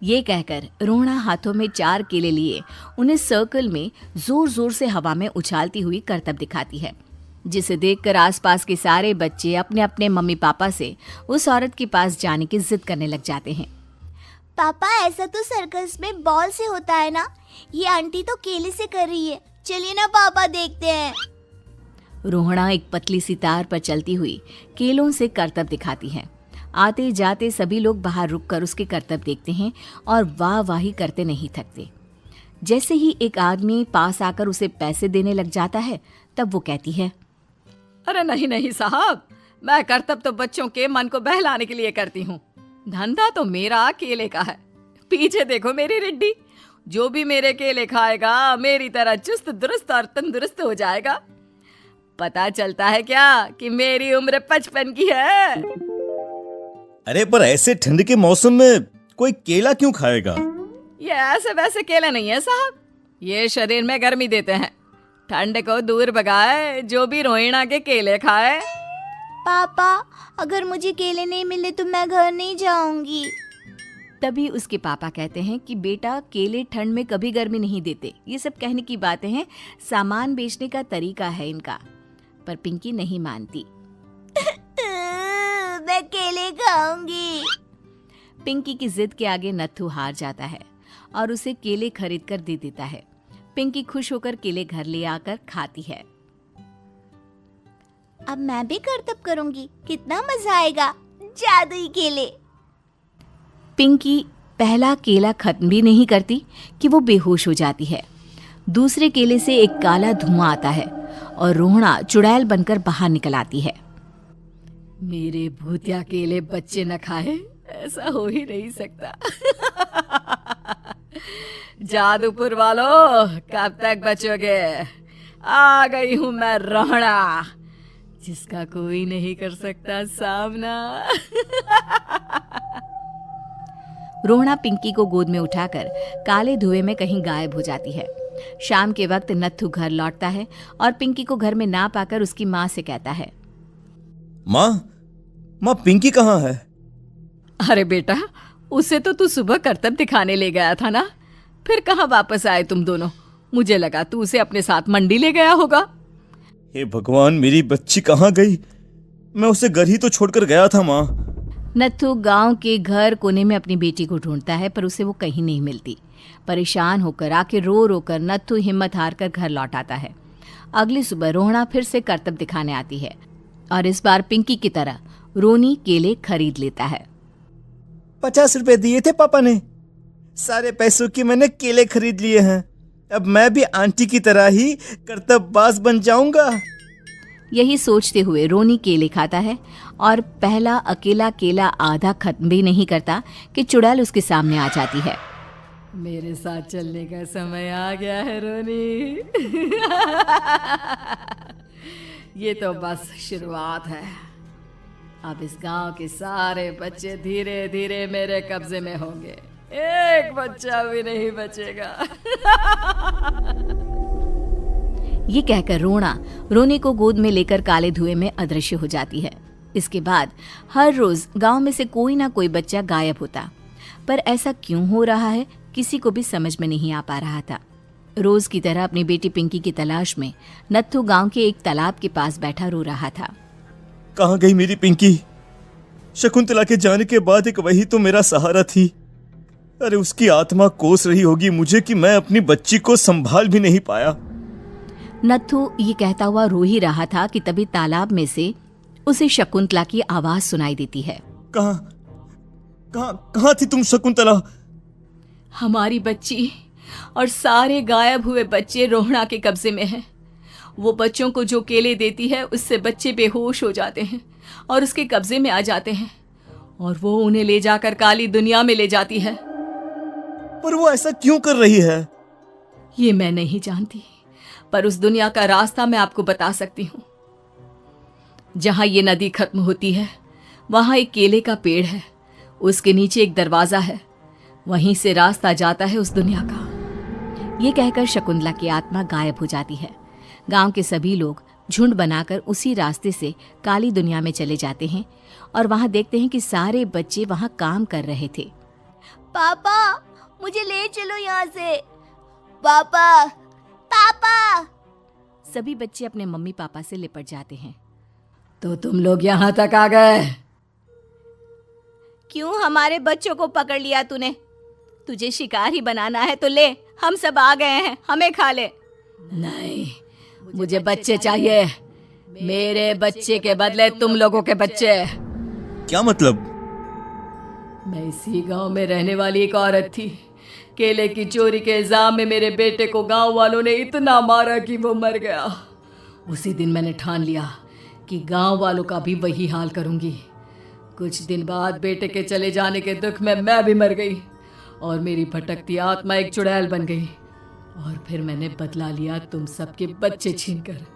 ये कहकर रोहणा हाथों में 4 केले लिए उन्हें सर्कल में जोर जोर से हवा में उछालती हुई करतब दिखाती है, जिसे देखकर आसपास के सारे बच्चे अपने अपने मम्मी पापा से उस औरत के पास जाने की जिद करने लग जाते हैं। पापा, ऐसा तो सर्कस में बॉल से होता है ना, ये आंटी तो केले से कर रही है। चलिए ना पापा, देखते हैं। रोहणा एक पतली सी तार पर चलती हुई केलों से करतब दिखाती है। आते जाते सभी लोग बाहर रुककर उसके करतब देखते हैं और वाह वाही करते नहीं थकते। जैसे ही एक आदमी पास आकर उसे पैसे देने लग जाता है, तब वो कहती है, अरे नहीं नहीं साहब, मैं करतब तो बच्चों के मन को बहलाने के लिए करती हूँ। धंधा तो मेरा केले का है। पीछे देखो मेरी रिड्डी, जो भी मेरे केले खाएगा मेरी तरह चुस्त दुरुस्त और तंदुरुस्त हो जाएगा। पता चलता है क्या कि मेरी उम्र 55 की है। अरे पर ऐसे ठंड के मौसम में कोई केला क्यों खाएगा? ये ऐसे वैसे केले नहीं है साहब, ये शरीर में गर्मी देते हैं। ठंड को दूर भगाए जो भी रोहिणा के केले खाए। पापा, अगर मुझे केले नहीं मिले तो मैं घर नहीं जाऊंगी। तभी उसके पापा कहते हैं कि बेटा, केले ठंड में कभी गर्मी नहीं देते। ये सब कहने की बातें हैं, सामान बेचने का तरीका है इनका। पर पिंकी नहीं मानती। मैं केले खाऊंगी। पिंकी की जिद के आगे नत्थू हार जाता है और उसे केले खरीद कर दे देता है। पिंकी खुश होकर केले घर ले आकर खाती है। अब मैं भी करतब करूंगी, कितना मजा आएगा। जादुई केले। पिंकी पहला केला खत्म भी नहीं करती कि वो बेहोश हो जाती है। दूसरे केले से एक काला धुआं आता है और रोहणा चुड़ैल बनकर बाहर निकल आती है। मेरे भूतिया केले बच्चे न खाए, ऐसा हो ही नहीं सकता। जादूपुर वालों, कब तक बचोगे? आ गई हूं मैं रोहणा, जिसका कोई नहीं कर सकता सामना। रोहणा पिंकी को गोद में उठाकर काले धुएं में कहीं गायब हो जाती है। शाम के वक्त नत्थू घर लौटता है और पिंकी को घर में ना पाकर उसकी माँ से कहता है, माँ पिंकी कहाँ है? अरे बेटा, उसे तो तू सुबह करतब दिखाने ले गया था ना, फिर कहाँ वापस आए तुम दोनों? मुझे लगा तू उसे अपने साथ मंडी ले गया होगा। हे भगवान, मेरी बच्ची कहाँ गई? मैं उसे घर ही तो छोड़कर गया था माँ। नत्थू गांव के घर कोने में अपनी बेटी को ढूंढता है, पर उसे वो कहीं नहीं मिलती। परेशान होकर आखिर रो रो कर नत्थू हिम्मत हार कर घर लौट आता है। अगली सुबह रोहणा फिर से करतब दिखाने आती है और इस बार पिंकी की तरह रोनी केले खरीद लेता है। 50 रुपए दिए थे पापा ने, सारे पैसों की मैंने केले खरीद लिए हैं। अब मैं भी आंटी की तरह ही करतबबाज बन जाऊंगा। यही सोचते हुए रोनी केले खाता है और पहला अकेला केला आधा खत्म भी नहीं करता कि चुड़ैल उसके सामने आ जाती है। मेरे साथ चलने का समय आ गया है रोनी। ये तो बस शुरुआत है। अब इस गांव के सारे बच्चे धीरे धीरे मेरे कब्जे में होंगे, एक बच्चा भी नहीं बचेगा। ये कहकर रोनी को गोद में लेकर काले धुएं में अदृश्य हो जाती है। इसके बाद हर रोज गांव में से कोई ना कोई बच्चा गायब होता, पर ऐसा क्यों हो रहा है किसी को भी समझ में नहीं आ पा रहा था। रोज की तरह अपनी बेटी पिंकी की तलाश में नत्थू गांव के एक तालाब के पास बैठा रो रहा था। कहाँ गई मेरी पिंकी? शकुंतला के जाने के बाद एक वही तो मेरा सहारा थी। अरे उसकी आत्मा कोस रही होगी मुझे कि मैं अपनी बच्ची को संभाल भी नहीं पाया। नत्थू ये कहता हुआ रो ही रहा था कि तभी तालाब में से उसे शकुंतला की आवाज सुनाई देती है। कहाँ थी तुम शकुंतला? हमारी बच्ची और सारे गायब हुए बच्चे रोहणा के कब्जे में हैं। वो बच्चों को जो केले देती है उससे बच्चे बेहोश हो जाते हैं और उसके कब्जे में आ जाते हैं और वो उन्हें ले जाकर काली दुनिया में ले जाती है। पर वो ऐसा क्यों कर रही है? ये मैं नहीं जानती, पर उस दुनिया का रास्ता मैं आपको बता सकती हूँ। जहां ये नदी खत्म होती है वहां एक केले का पेड़ है, उसके नीचे एक दरवाजा है, वहीं से रास्ता जाता है उस दुनिया का। ये कहकर शकुंतला की आत्मा गायब हो जाती है। गांव के सभी लोग झुंड बनाकर उसी रास्ते से काली दुनिया में चले जाते हैं और वहां देखते हैं कि सारे बच्चे वहां काम कर रहे थे। पापा मुझे ले चलो यहाँ से। पापा पापा। सभी बच्चे अपने मम्मी पापा से लिपट जाते हैं। तो तुम लोग यहाँ तक आ गए? क्यों हमारे बच्चों को पकड़ लिया तूने? तुझे शिकार ही बनाना है तो ले, हम सब आ गए हैं, हमें खा ले। नहीं, मुझे बच्चे चाहिए। मेरे बच्चे के बदले तुम लोगों के बच्चे। क्या मतलब? मैं इसी गांव में रहने वाली एक औरत थी। केले की चोरी के इल्जाम में मेरे बेटे को गांव वालों ने इतना मारा कि वो मर गया। उसी दिन मैंने ठान लिया कि गांव वालों का भी वही हाल करूंगी। कुछ दिन बाद बेटे के चले जाने के दुख में मैं भी मर गई और मेरी भटकती आत्मा एक चुड़ैल बन गई। और फिर मैंने बदला लिया तुम सबके बच्चे छीनकर।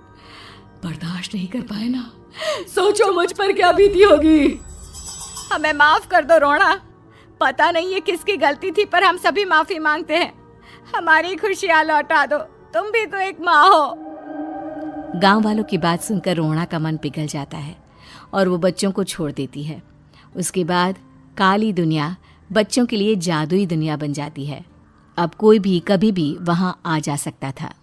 बर्दाश्त नहीं कर पाए ना? सोचो मुझ पर क्या बीती होगी। हमें माफ कर दो रोना। पता नहीं ये किसकी गलती थी, पर हम सभी माफी मांगते हैं। हमारी खुशियां लौटा दो, तुम भी तो एक माँ हो। गांव वालों की बात सुनकर रोना का मन पिघल जाता है और वो बच्चों को छोड़ देती है। उसके बाद काली दुनिया बच्चों के लिए जादुई दुनिया बन जाती है। अब कोई भी कभी भी वहां आ जा सकता था।